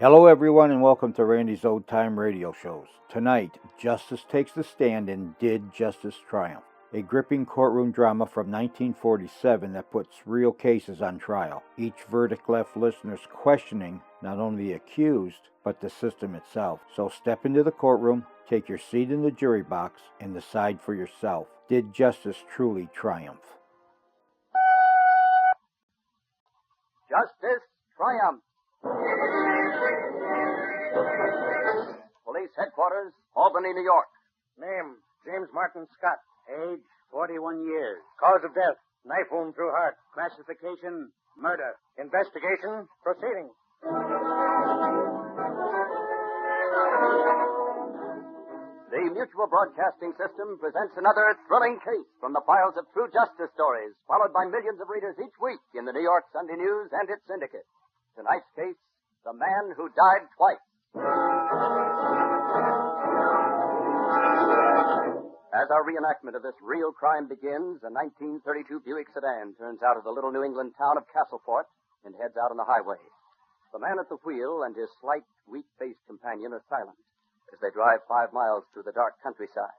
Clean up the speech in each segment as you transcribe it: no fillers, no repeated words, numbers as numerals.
Hello, everyone, and welcome to Randy's Old Time Radio Shows. Tonight, Justice takes the stand in Did Justice Triumph? A gripping courtroom drama from 1947 that puts real cases on trial. Each verdict left listeners questioning not only the accused, but the system itself. So step into the courtroom, take your seat in the jury box, and decide for yourself. Did justice truly triumph? Justice triumph. Police headquarters, Albany, New York. Name, James Martin Scott. Age, 41 years. Cause of death, knife wound through heart. Classification, murder. Investigation, proceeding. The Mutual Broadcasting System presents another thrilling case from the files of True Justice Stories, followed by millions of readers each week in the New York Sunday News and its syndicate. Tonight's case, The Man Who Died Twice. As our reenactment of this real crime begins, a 1932 Buick sedan turns out of the little New England town of Castlefort and heads out on the highway. The man at the wheel and his slight, weak-faced companion are silent as they drive 5 miles through the dark countryside.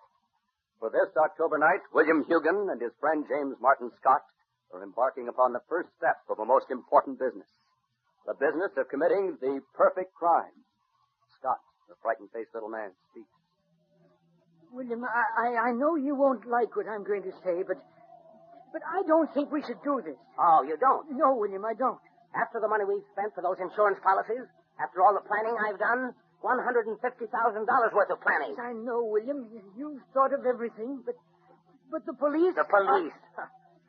For this October night, William Hugan and his friend James Martin Scott are embarking upon the first step of a most important business. The business of committing the perfect crime. Scott, the frightened-faced little man, speaks. William, I know you won't like what I'm going to say, but I don't think we should do this. Oh, you don't? No, William, I don't. After the money we've spent for those insurance policies, after all the planning I've done, $150,000 worth of planning. Yes, I know, William. You've thought of everything, but the police... The police?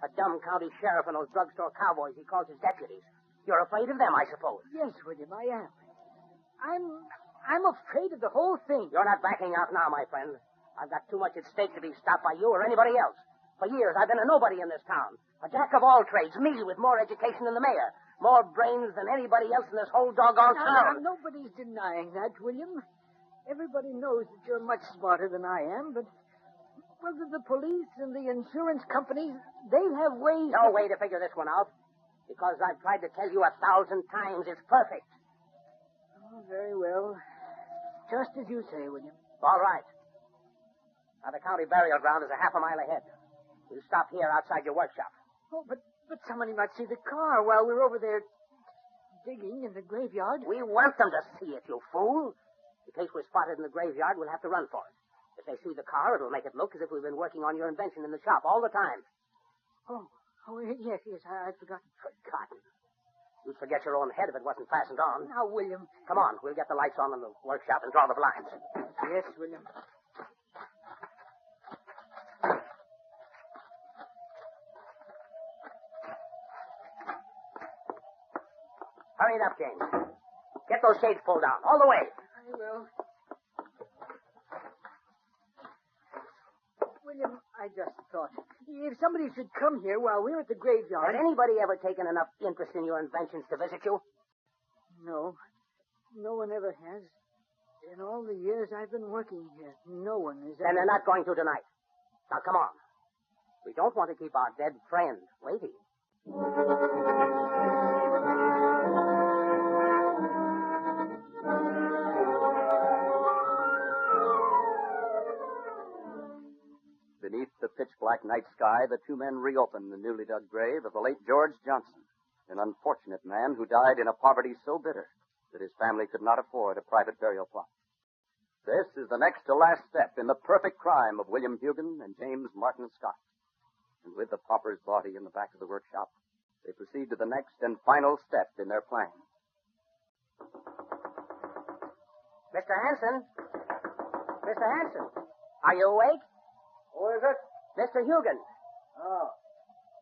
A dumb county sheriff and those drugstore cowboys he calls his deputies. You're afraid of them, I suppose. Yes, William, I am. I'm afraid of the whole thing. You're not backing out now, my friend. I've got too much at stake to be stopped by you or anybody else. For years, I've been a nobody in this town. A jack of all trades, me with more education than the mayor. More brains than anybody else in this whole doggone town. Now, nobody's denying that, William. Everybody knows that you're much smarter than I am, but whether the police and the insurance companies, they have ways... No way to figure this one out. Because I've tried to tell you 1,000 times it's perfect. Oh, very well. Just as you say, William. All right. Now, the county burial ground is a half a mile ahead. We'll stop here outside your workshop. Oh, but somebody might see the car while we're over there digging in the graveyard. We want them to see it, you fool. In case we're spotted in the graveyard, we'll have to run for it. If they see the car, it'll make it look as if we've been working on your invention in the shop all the time. Oh, yes, I'd forgotten. Forgotten? You'd forget your own head if it wasn't fastened on. Now, William. Come on, we'll get the lights on in the workshop and draw the blinds. Yes, William. Hurry it up, James. Get those shades pulled down, all the way. I will. William, I just thought, if somebody should come here while we're at the graveyard... Has anybody ever taken enough interest in your inventions to visit you? No. No one ever has. In all the years I've been working here, no one has ever... Then they're not going to tonight. Now, come on. We don't want to keep our dead friend waiting. Beneath the pitch-black night sky, the two men reopened the newly dug grave of the late George Johnson, an unfortunate man who died in a poverty so bitter that his family could not afford a private burial plot. This is the next to last step in the perfect crime of William Hugan and James Martin Scott. And with the pauper's body in the back of the workshop, they proceed to the next and final step in their plan. Mr. Hanson? Mr. Hanson, are you awake? Who is it? Mr. Hugan. Oh,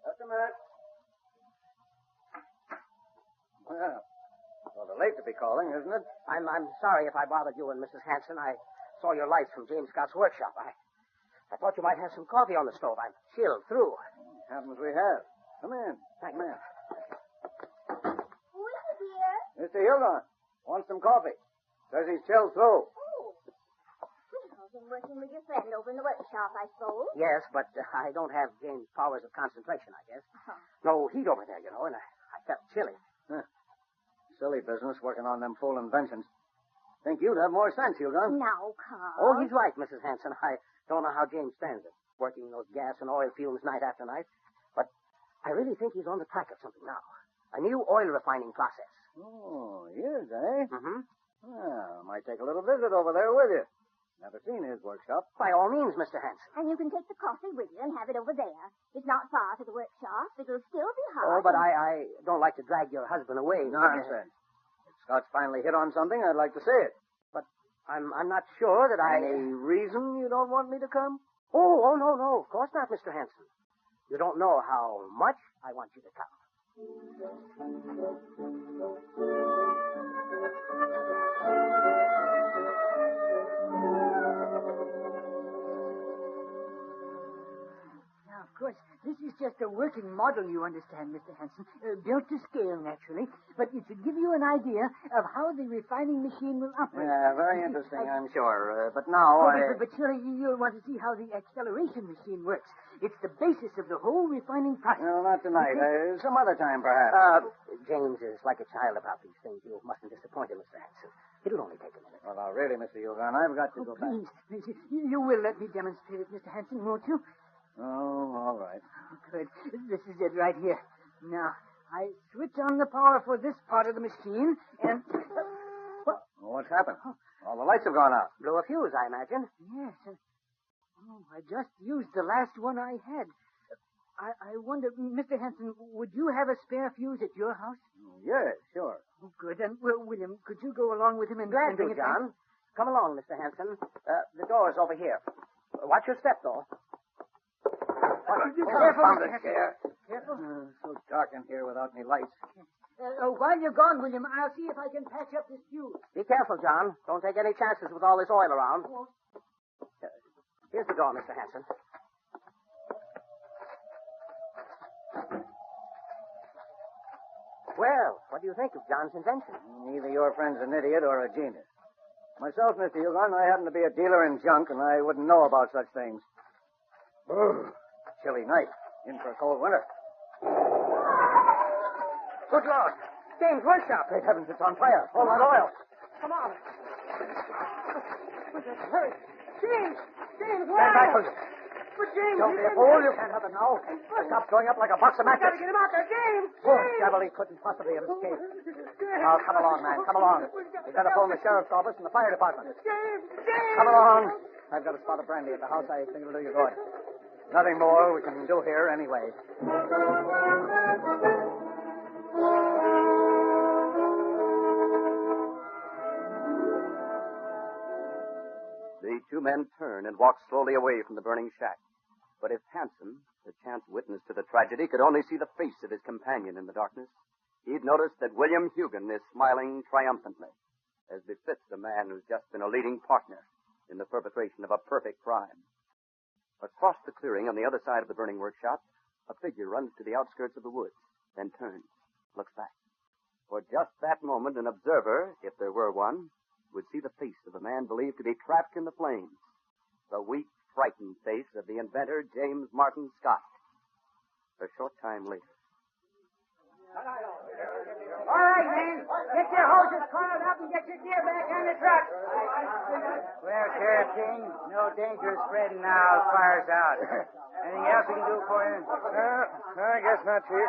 just a minute. Well, rather late to be calling, isn't it? I'm sorry if I bothered you and Mrs. Hanson. I saw your lights from James Scott's workshop. I thought you might have some coffee on the stove. I'm chilled through. Happens we have. Come in. Thank Come you. in. Who is it, dear? Mr. Hugon wants some coffee. Says he's chilled through. Oh. You've been working with your friend over in the workshop, I suppose. Yes, but I don't have James' powers of concentration, I guess. Oh. No heat over there, you know, and I felt chilly. Huh. silly business working on them fool inventions. Think you'd have more sense, Hugon. Now, Carl. Oh, he's right, Mrs. Hanson. I don't know how James stands it, working those gas and oil fumes night after night. But I really think he's on the track of something now. A new oil refining process. Oh, he is, eh? Mm-hmm. Well, might take a little visit over there with you. Never seen his workshop. By all means, Mr. Hanson. And you can take the coffee with you and have it over there. It's not far to the workshop. It'll still be Oh, hot. but I don't like to drag your husband away. Nonsense. If Scott's finally hit on something, I'd like to see it. But I'm not sure that I... Any reason you don't want me to come? Oh, no. Of course not, Mr. Hanson. You don't know how much I want you to come. Now, of course, this is just a working model, you understand, Mr. Hanson. Built to scale, naturally. But it should give you an idea of how the refining machine will operate. Yeah, very interesting, I'm sure. But now But surely you'll want to see how the acceleration machine works. It's the basis of the whole refining process. No, not tonight. Some other time, perhaps. James is like a child about these things. You mustn't disappoint him, Mr. Hanson. It'll only take a minute. Well, now, really, Mr. Hugon, I've got to go back. Please, you will let me demonstrate it, Mr. Hanson, won't you? Oh, all right. Good. This is it right here. Now, I switch on the power for this part of the machine, and... Well, what's happened? All the lights have gone out. Blew a fuse, I imagine. Yes. I just used the last one I had. I wonder, Mr. Hanson, would you have a spare fuse at your house? Yes, sure. Oh, good. And, well, William, could you go along with him and Glad bring to, it John. Come along, Mr. Hanson. The door's over here. Watch your step, though. Careful, Found Mr. it Hanson. here. Careful. So dark in here without any lights. While you're gone, William, I'll see if I can patch up this fuse. Be careful, John. Don't take any chances with all this oil around. Here's the door, Mr. Hanson. Well, what do you think of John's invention? Either your friend's an idiot or a genius. Myself, Mr. Hugon, I happen to be a dealer in junk, and I wouldn't know about such things. Brr. Chilly night. In for a cold winter. Good Lord. James' workshop. Great heavens, it's on fire. All that oil. Come on. Hurry. James, Stand why? back, will you? But James, Don't be a fool. You can't have it now. The top's going up like a box of Gotta matches. get him out there, James. Poor devil, he couldn't possibly have escaped. Now, come along, man. Come along. We've got to phone the sheriff's office and the fire department. James. Come along. I've got a spot of brandy at the house. I think it'll do you good. Nothing more we can do here anyway. The two men turned and walked slowly away from the burning shack. But if Hanson, the chance witness to the tragedy, could only see the face of his companion in the darkness, he'd noticed that William Hugon is smiling triumphantly, as befits a man who's just been a leading partner in the perpetration of a perfect crime. Across the clearing on the other side of the burning workshop, a figure runs to the outskirts of the woods, then turns, looks back. For just that moment, an observer, if there were one, would see the face of a man believed to be trapped in the flames. The weak, frightened face of the inventor, James Martin Scott. A short time later. All right, man. Get your hoses coiled up and get your gear back on the truck. Well, Sheriff King, no danger of spreading now. The fire's out. Anything else we can do for you? I guess not, Chief.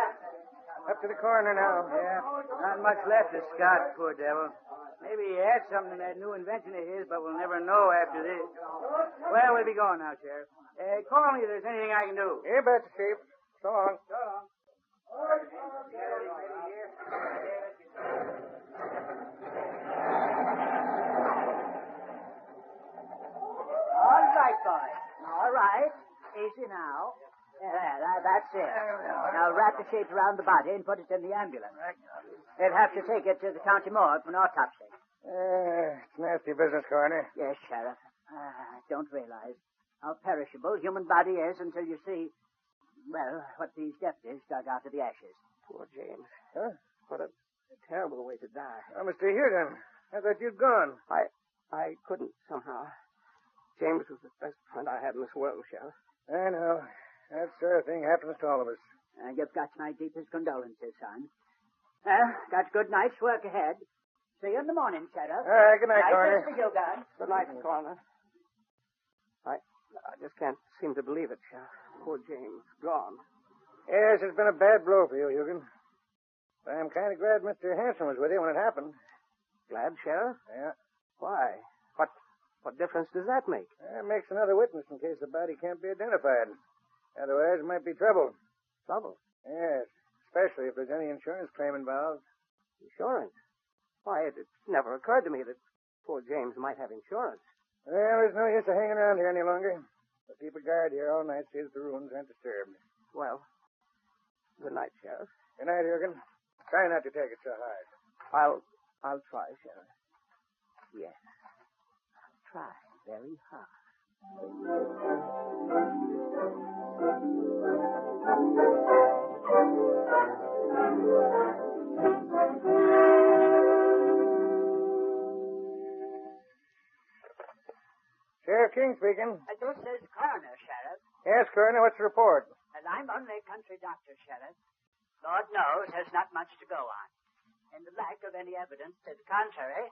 Up to the coroner now. Yeah. Not much left of Scott, poor devil. Maybe he had something in that new invention of his, but we'll never know after this. Well, we'll be going now, Sheriff. Call me if there's anything I can do. You bet, Chief. So long. So long. All right, boys. All right. Easy now. That's it. Now wrap the shapes around the body and put it in the ambulance. They'll have to take it to the county morgue for an autopsy. It's nasty business, Coroner. Yes, Sheriff. I don't realize how perishable human body is until you see, well, what these deputies dug out of the ashes. Poor James. Huh? What a terrible way to die. Oh, Mr. Hugon, I thought you'd gone. I couldn't somehow. James was the best friend I had in this world, Sheriff. I know. That sort of thing happens to all of us. You've got my deepest condolences, son. Well, got good night's work ahead. See you in the morning, Sheriff. All right, good night, Coroner. Mr. Hugan. Good night, Coroner. I just can't seem to believe it, Sheriff. Poor James, gone. Yes, it's been a bad blow for you, Hugan. But I'm kind of glad Mr. Hanson was with you when it happened. Glad, Sheriff? Yeah. Why? What difference does that make? It makes another witness in case the body can't be identified. Otherwise, it might be trouble. Trouble? Yes, especially if there's any insurance claim involved. Insurance? Why, it never occurred to me that poor James might have insurance. Well, there's no use of hanging around here any longer. We'll keep a guard here all night, see that the rooms aren't disturbed. Well, good night, Sheriff. Good night, Hugan. Try not to take it so hard. I'll try, Sheriff. Yes. I'll try very hard. Sheriff King speaking. This is Coroner, Sheriff. Yes, Coroner, what's the report? And I'm only a country doctor, Sheriff. Lord knows there's not much to go on. In the lack of any evidence to the contrary,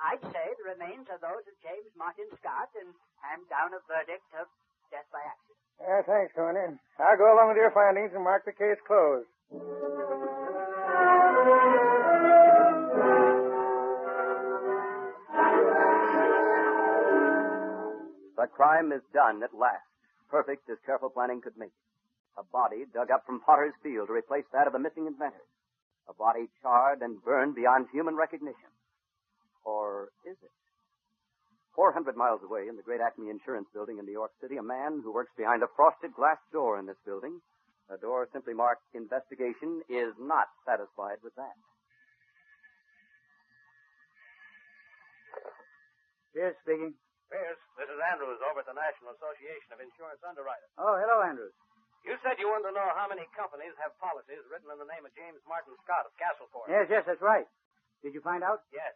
I'd say the remains are those of James Martin Scott and hand down a verdict of death by accident. Thanks, Coroner. I'll go along with your findings and mark the case closed. The crime is done at last, perfect as careful planning could make it. A body dug up from Potter's Field to replace that of the missing inventor. A body charred and burned beyond human recognition. Or is it? 400 miles away in the great Acme Insurance Building in New York City, a man who works behind a frosted glass door in this building, a door simply marked investigation, is not satisfied with that. Yes, speaking. Pierce, this is Andrews over at the National Association of Insurance Underwriters. Oh, hello, Andrews. You said you wanted to know how many companies have policies written in the name of James Martin Scott of Castleford. Yes, that's right. Did you find out? Yes.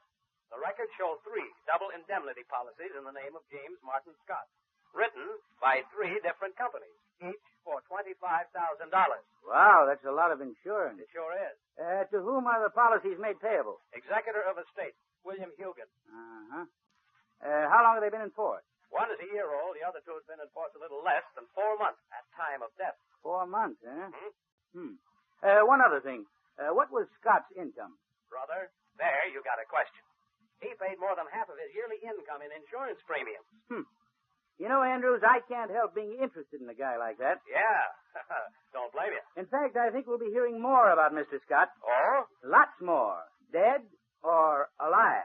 The records show 3 double indemnity policies in the name of James Martin Scott, written by 3 different companies, each for $25,000. Wow, that's a lot of insurance. It sure is. To whom are the policies made payable? Executor of Estate, William Hugan. Uh-huh. How long have they been in force? One is a year old. The other 2 have been in force a little less than 4 months at time of death. 4 months, eh? Hmm? One other thing. What was Scott's income? Brother, there you got a question. He paid more than half of his yearly income in insurance premiums. You know, Andrews, I can't help being interested in a guy like that. Yeah. Don't blame you. In fact, I think we'll be hearing more about Mr. Scott. Oh? Lots more. Dead or alive.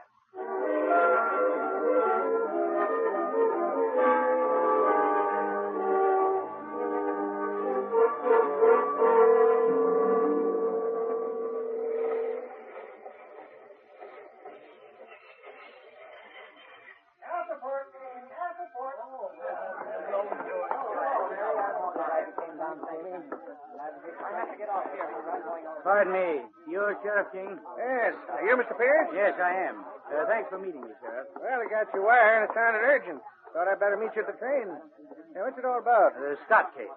Pardon me. You're Sheriff King? Yes. Are you Mr. Pierce? Yes, I am. Thanks for meeting me, Sheriff. Well, I got your wire, and it sounded urgent. Thought I'd better meet you at the train. Now, what's it all about? The Scott case.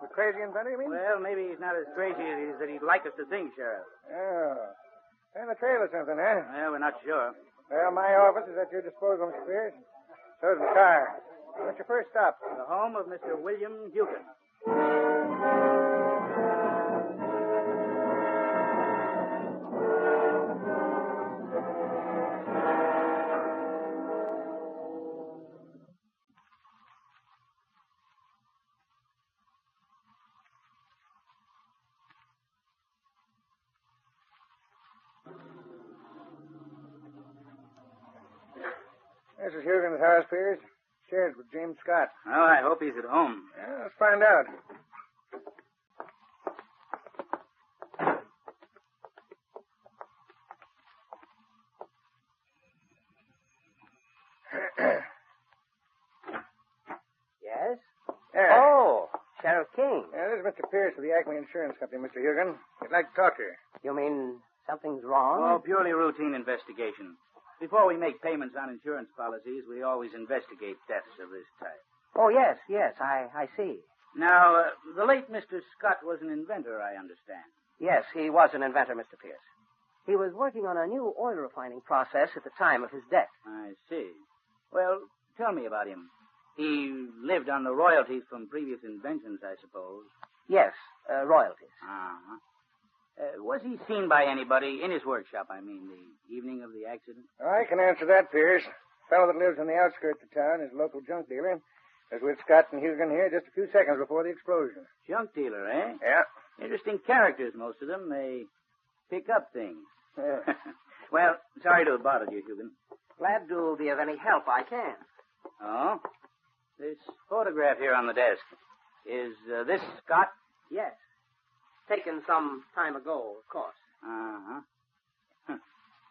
The crazy inventor, you mean? Well, maybe he's not as crazy as he'd like us to think, Sheriff. Oh. And the trail or something, huh? Well, we're not sure. Well, my office is at your disposal, Mr. Pierce. So's the car. What's your first stop? The home of Mr. William Hugan. This is Hugan's house, Pierce. Shares with James Scott. Well, I hope he's at home. Yeah, let's find out. Yes? There. Oh, Sheriff King. This is Mr. Pierce of the Acme Insurance Company, Mr. Hugan. I'd like to talk to you. You mean something's wrong? Oh, purely routine investigation. Before we make payments on insurance policies, we always investigate deaths of this type. Oh, yes, I see. Now, the late Mr. Scott was an inventor, I understand. Yes, he was an inventor, Mr. Pierce. He was working on a new oil refining process at the time of his death. I see. Well, tell me about him. He lived on the royalties from previous inventions, I suppose. Yes, royalties. Uh-huh. Was he seen by anybody in his workshop, I mean, the evening of the accident? I can answer that, Pierce. The fellow that lives on the outskirts of town is a local junk dealer. Was with Scott and Hugan here just a few seconds before the explosion. Junk dealer, eh? Yeah. Interesting characters, most of them. They pick up things. Yeah. Well, sorry to have bothered you, Hugan. Glad to be of any help I can. Oh? This photograph here on the desk. Is this Scott? Yes. Taken some time ago, of course. Uh-huh.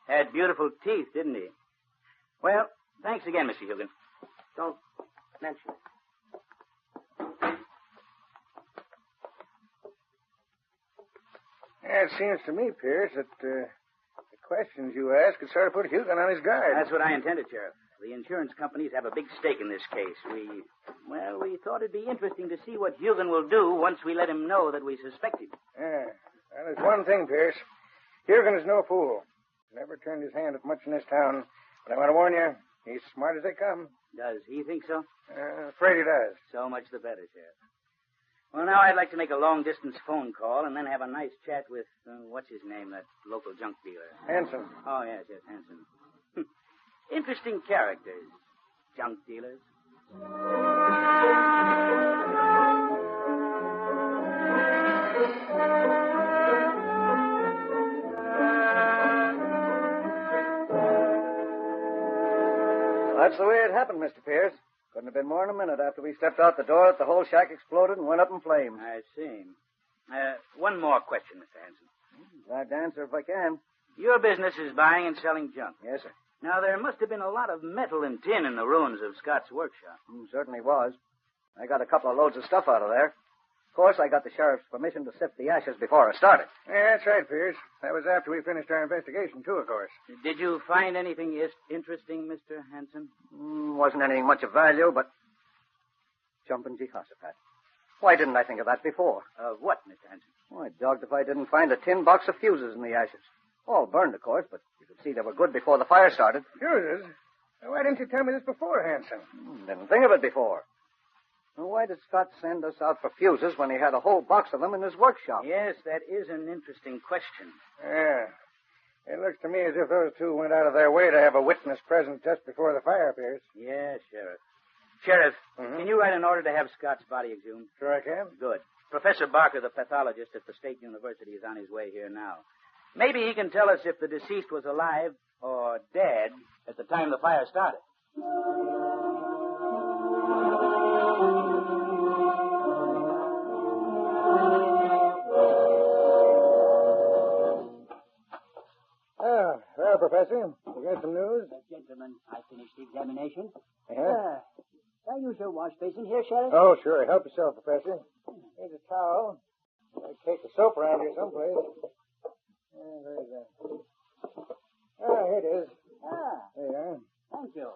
Had beautiful teeth, didn't he? Well, thanks again, Mr. Hugan. Don't mention it. Yeah, it seems to me, Pierce, that the questions you ask could sort of put Hugan on his guard. That's what I intended, Sheriff. The insurance companies have a big stake in this case. We thought it'd be interesting to see what Hugan will do once we let him know that we suspect him. Yeah. Well, there's one thing, Pierce. Hugan is no fool. Never turned his hand at much in this town. But I want to warn you, he's smart as they come. Does he think so? Afraid he does. So much the better, Sheriff. Well, now I'd like to make a long-distance phone call and then have a nice chat with, what's his name, that local junk dealer? Hanson. Oh, yes, Hanson. Interesting characters, junk dealers. That's the way it happened, Mr. Pierce. Couldn't have been more than a minute after we stepped out the door that the whole shack exploded and went up in flames. I see. One more question, Mr. Hanson. Glad to answer if I can. Your business is buying and selling junk. Yes, sir. Now, there must have been a lot of metal and tin in the ruins of Scott's workshop. Certainly was. I got a couple of loads of stuff out of there. Of course, I got the sheriff's permission to sift the ashes before I started. Yeah, that's right, Pierce. That was after we finished our investigation, too, of course. Did you find anything interesting, Mr. Hanson? Wasn't anything much of value, but jumping Jehoshaphat. Why didn't I think of that before? What, Mr. Hanson? Oh, I dogged if I didn't find a tin box of fuses in the ashes. All burned, of course, but you could see they were good before the fire started. Fuses? Why didn't you tell me this before, Hanson? Didn't think of it before. Well, why did Scott send us out for fuses when he had a whole box of them in his workshop? Yes, that is an interesting question. Yeah. It looks to me as if those two went out of their way to have a witness present just before the fire, Pierce. Yes, Sheriff. Sheriff, can you write an order to have Scott's body exhumed? Sure I can. Good. Professor Barker, the pathologist at the State University, is on his way here now. Maybe he can tell us if the deceased was alive or dead at the time the fire started. Well, Professor, you got some news? Gentlemen, I finished the examination. Yeah? Can I use your wash basin here, Sheriff? Oh, sure. Help yourself, Professor. Here's a towel. I'll take the soap around here someplace. Where is that? Ah, here it is. There you are. Thank you.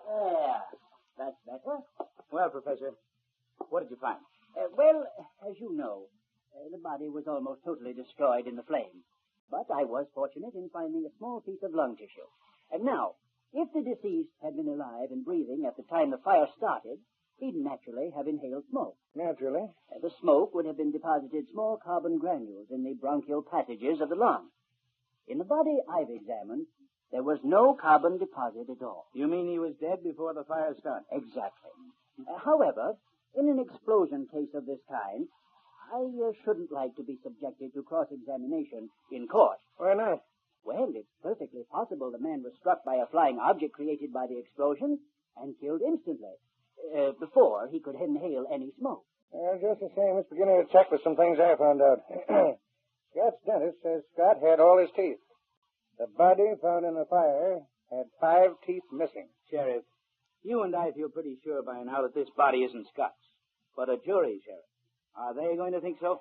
There. That's better. Well, Professor, what did you find? Well, as you know, the body was almost totally destroyed in the flame. But I was fortunate in finding a small piece of lung tissue. And now, if the deceased had been alive and breathing at the time the fire started, he'd naturally have inhaled smoke. Naturally. The smoke would have been deposited small carbon granules in the bronchial passages of the lung. In the body I've examined, there was no carbon deposit at all. You mean he was dead before the fire started? Exactly. However, in an explosion case of this kind, I shouldn't like to be subjected to cross-examination in court. Why not? Well, it's perfectly possible the man was struck by a flying object created by the explosion and killed instantly, before he could inhale any smoke. Just the same, it's beginning to check with some things I found out. Scott's dentist says Scott had all his teeth. The body found in the fire had 5 teeth missing. Sheriff, you and I feel pretty sure by now that this body isn't Scott's, but a jury, Sheriff. Are they going to think so?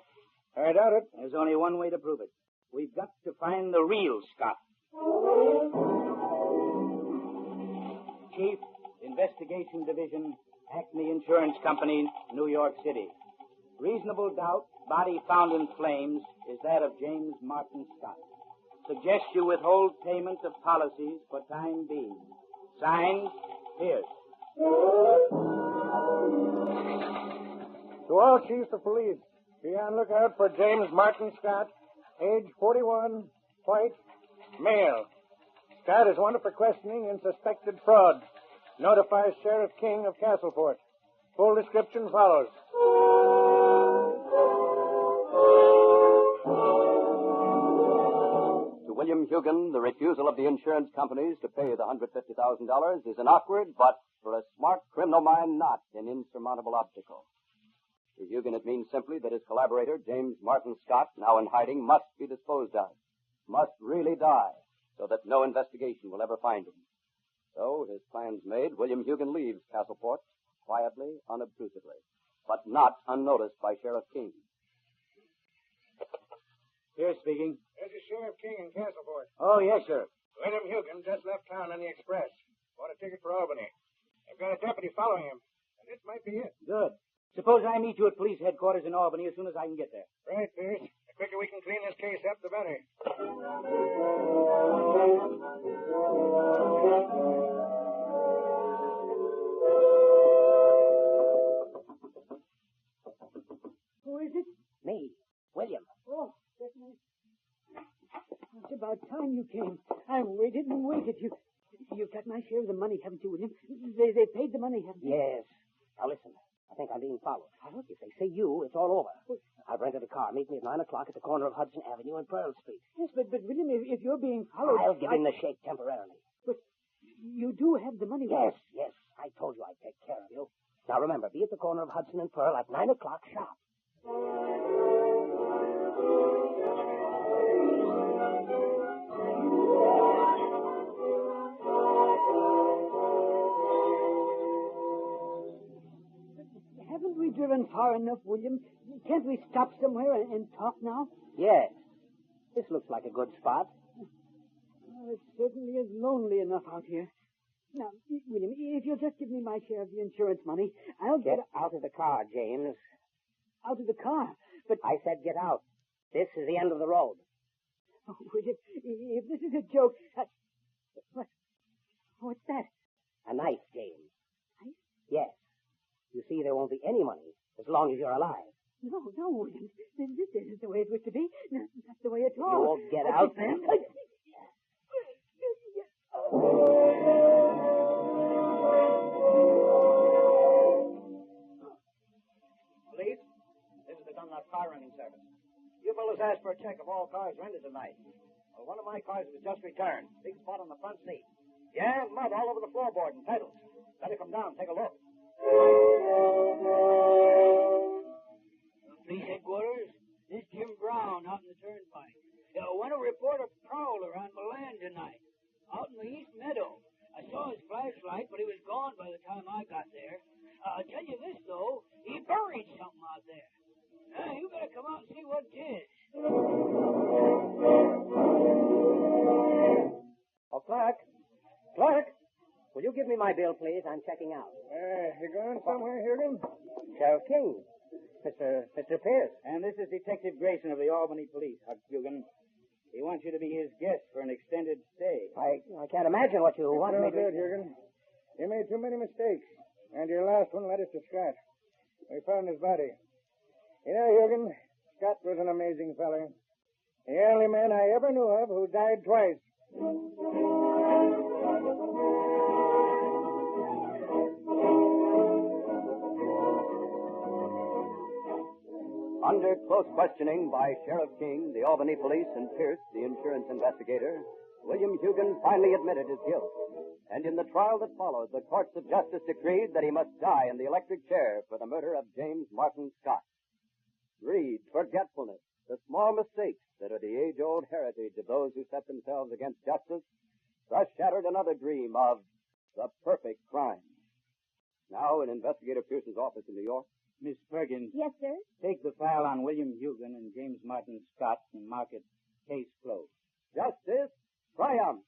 I doubt it. There's only one way to prove it. We've got to find the real Scott. Chief, Investigation Division, Acme Insurance Company, New York City. Reasonable doubt, body found in flames, is that of James Martin Scott. Suggest you withhold payment of policies for time being. Signed, Pierce. To all chiefs of police, be on lookout for James Martin Scott, age 41, white, male. Scott is wanted for questioning in suspected fraud. Notify Sheriff King of Castlefort. Full description follows. To William Hugan, the refusal of the insurance companies to pay the $150,000 is an awkward, but for a smart criminal mind, not an insurmountable obstacle. To Hugan, it means simply that his collaborator, James Martin Scott, now in hiding, must be disposed of, must really die, so that no investigation will ever find him. So, his plans made, William Hugan leaves Castlefort quietly, unobtrusively, but not unnoticed by Sheriff King. Pierce speaking. This is Sheriff King in Castlefort. Oh, yes, sir. William Hugan just left town on the express. Bought a ticket for Albany. I've got a deputy following him, and this might be it. Good. Suppose I meet you at police headquarters in Albany as soon as I can get there. Right, Pierce. The quicker we can clean this case up, the better. Who is it? Me, William. Oh, that's nice. It's about time you came. I waited and waited. You've got my share of the money, haven't you, William? They paid the money, haven't they? Yes. Now listen, I think I'm being followed. If they see you, it's all over. I've rented a car. Meet me at 9 o'clock at the corner of Hudson Avenue and Pearl Street. Yes, but William, if you're being followed... I'll give him the shake temporarily. But you do have the money. Yes. I told you I'd take care of you. Now remember, be at the corner of Hudson and Pearl at 9 o'clock sharp. Haven't we driven far enough, William? Can't we stop somewhere and talk now? Yes. This looks like a good spot. Well, it certainly is lonely enough out here. Now, William, if you'll just give me my share of the insurance money, I'll Get out of the car, James. out of the car. But, I said get out. This is the end of the road. oh, William, if this is a joke... What's that? A knife, James. Knife? Yes. You see, there won't be any money as long as you're alive. No, William. This isn't the way it was to be. Not the way at all. You won't get out. Police, this is the Dunlop car renting service. You fellows asked for a check of all cars rented tonight. Well, one of my cars was just returned. Big spot on the front seat. Yeah, mud all over the floorboard and pedals. Better come down, take a look. Police headquarters, this is Jim Brown out in the turnpike. I want to report a prowler on my land tonight, out in the East Meadow. I saw his flashlight, but he was gone by the time I got there. I'll tell you this, though, he buried something out there. You better come out and see what it is. Oh, Clark, will you give me my bill, please? I'm checking out. You going somewhere, Hugan? Sheriff King. Mr. Pierce. And this is Detective Grayson of the Albany Police, Hugan. He wants you to be his guest for an extended stay. I can't imagine what you want me to... good, Hugan. You made too many mistakes, and your last one led us to Scott. We found his body. You know, Hugan, Scott was an amazing feller. The only man I ever knew of who died twice. Under close questioning by Sheriff King, the Albany police, and Pierce, the insurance investigator, William Hugan finally admitted his guilt. And in the trial that followed, the courts of justice decreed that he must die in the electric chair for the murder of James Martin Scott. Greed, forgetfulness, the small mistakes that are the age-old heritage of those who set themselves against justice, thus shattered another dream of the perfect crime. Now, in Investigator Pierce's office in New York, Miss Perkins, Yes, sir? take the file on William Hugan and James Martin Scott and mark it case closed. justice triumphs.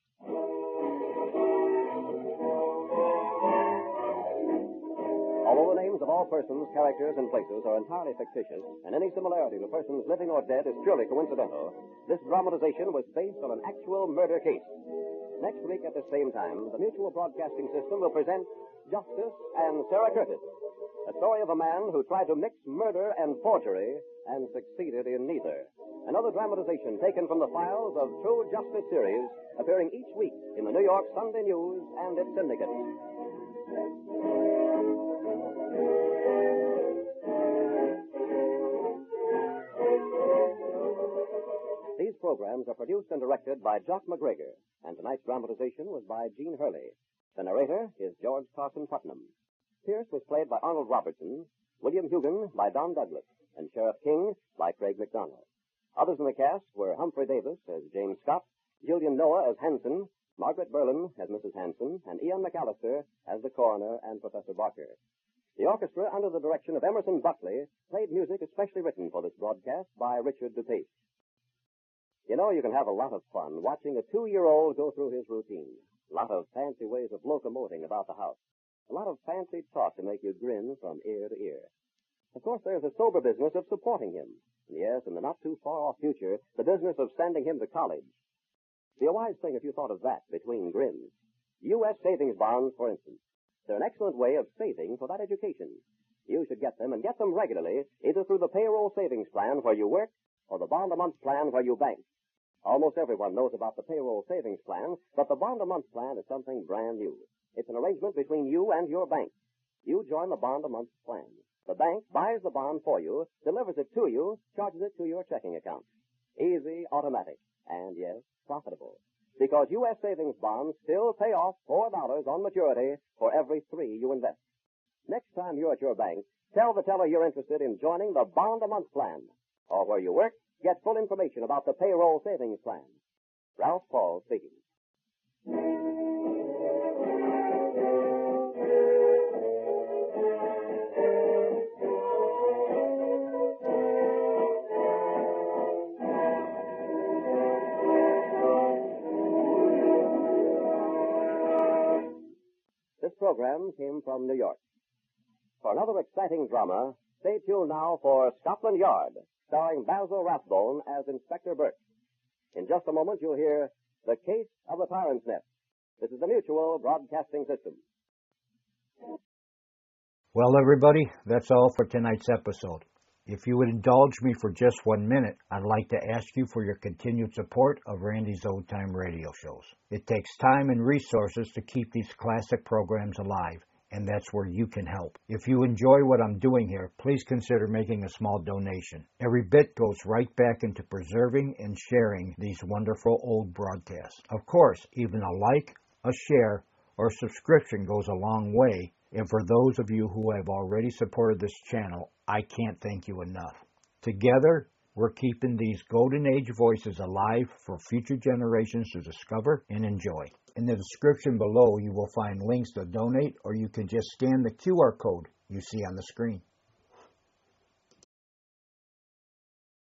Although the names of all persons, characters, and places are entirely fictitious, and any similarity to persons living or dead is purely coincidental, this dramatization was based on an actual murder case. Next week at the same time, the Mutual Broadcasting System will present Justice and Sarah Curtis, a story of a man who tried to mix murder and forgery and succeeded in neither. Another dramatization taken from the files of True Justice series, appearing each week in the New York Sunday News and its syndicates. These programs are produced and directed by Jock McGregor, and tonight's dramatization was by Gene Hurley. The narrator is George Carson Putnam. Pierce was played by Arnold Robertson, William Hugan by Don Douglas, and Sheriff King by Craig McDonald. Others in the cast were Humphrey Davis as James Scott, Julian Noah as Hanson, Margaret Berlin as Mrs. Hanson, and Ian McAllister as the coroner and Professor Barker. The orchestra, under the direction of Emerson Buckley, played music especially written for this broadcast by Richard DuPace. You know, you can have a lot of fun watching a 2-year-old go through his routine. A lot of fancy ways of locomoting about the house. A lot of fancy talk to make you grin from ear to ear. Of course, there's the sober business of supporting him. Yes, in the not-too-far-off future, the business of sending him to college. Be a wise thing if you thought of that between grins. U.S. savings bonds, for instance. They're an excellent way of saving for that education. You should get them, and get them regularly, either through the payroll savings plan where you work or the bond-a-month plan where you bank. Almost everyone knows about the payroll savings plan, but the bond-a-month plan is something brand new. It's an arrangement between you and your bank. You join the bond-a-month plan. The bank buys the bond for you, delivers it to you, charges it to your checking account. Easy, automatic, and yes, profitable. Because U.S. savings bonds still pay off $4 on maturity for every $3 you invest. Next time you're at your bank, tell the teller you're interested in joining the bond-a-month plan. Or where you work, get full information about the payroll savings plan. Ralph Paul speaking. This program came from New York. For another exciting drama, stay tuned now for Scotland Yard, starring Basil Rathbone as Inspector Burke. In just a moment, you'll hear The Case of the Tyrant's Nest. This is the Mutual Broadcasting System. Well, everybody, that's all for tonight's episode. If you would indulge me for just 1 minute, I'd like to ask you for your continued support of Randy's Old Time Radio shows. It takes time and resources to keep these classic programs alive, and that's where you can help. If you enjoy what I'm doing here, please consider making a small donation. Every bit goes right back into preserving and sharing these wonderful old broadcasts. Of course, even a like, a share, or subscription goes a long way, and for those of you who have already supported this channel, I can't thank you enough. Together, we're keeping these Golden Age voices alive for future generations to discover and enjoy. In the description below, you will find links to donate, or you can just scan the QR code you see on the screen.